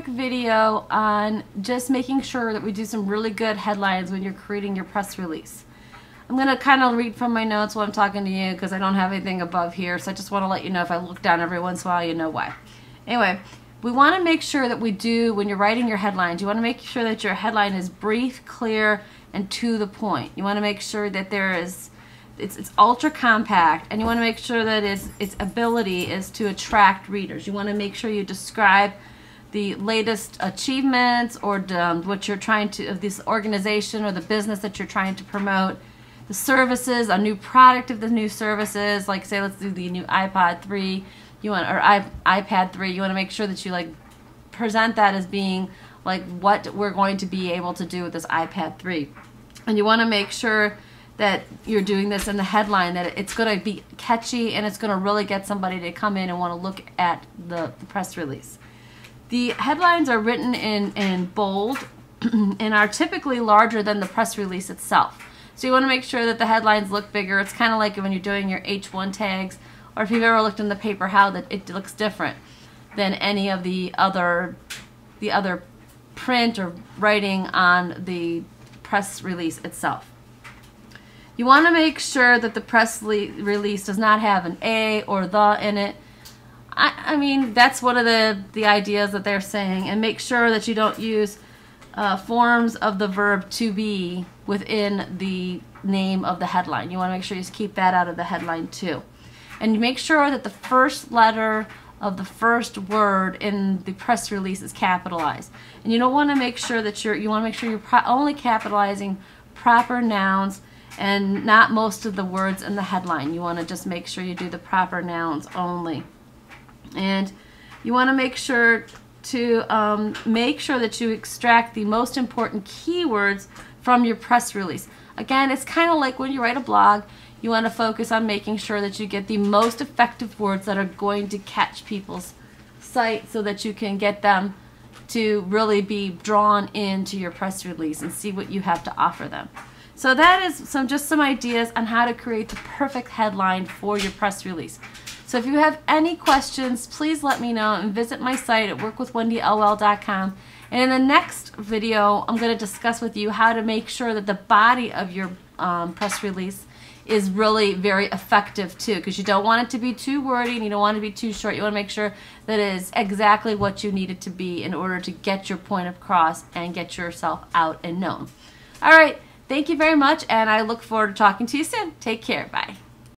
quick video on just making sure that we do some really good headlines when you're creating your press release. I'm going to kind of read from my notes while I'm talking to you because I don't have anything above here, so I just want to let you know if I look down every once in a while, you know why. Anyway, we want to make sure that we do, when you're writing your headlines, you want to make sure that your headline is brief, clear, and to the point. You want to make sure that it's ultra compact, and you want to make sure that its ability is to attract readers. You want to make sure you describe the latest achievements or what you're trying to, of this organization or the business that you're trying to promote, the services, a new product of the new services, like say let's do the new iPod 3, iPad 3. You want to make sure that you like present that as being like what we're going to be able to do with this iPad 3. And you want to make sure that you're doing this in the headline, that it's going to be catchy and it's going to really get somebody to come in and want to look at the press release. The headlines are written in bold and are typically larger than the press release itself. So you want to make sure that the headlines look bigger. It's kind of like when you're doing your H1 tags, or if you've ever looked in the paper how that it looks different than any of the other print or writing on the press release itself. You want to make sure that the press release does not have an A or the in it. I mean, that's one of the ideas that they're saying. And make sure that you don't use forms of the verb to be within the name of the headline. You want to make sure you just keep that out of the headline too. And you make sure that the first letter of the first word in the press release is capitalized. And you don't want to make sure that you want to make sure you're only capitalizing proper nouns and not most of the words in the headline. You want to just make sure you do the proper nouns only. And you want to make sure that you extract the most important keywords from your press release. Again, it's kind of like when you write a blog, you want to focus on making sure that you get the most effective words that are going to catch people's sight so that you can get them to really be drawn into your press release and see what you have to offer them. So that is just some ideas on how to create the perfect headline for your press release. So if you have any questions, please let me know and visit my site at workwithwendylol.com. And in the next video, I'm going to discuss with you how to make sure that the body of your press release is really very effective too, because you don't want it to be too wordy and you don't want it to be too short. You want to make sure that it is exactly what you need it to be in order to get your point across and get yourself out and known. All right, thank you very much, and I look forward to talking to you soon. Take care. Bye.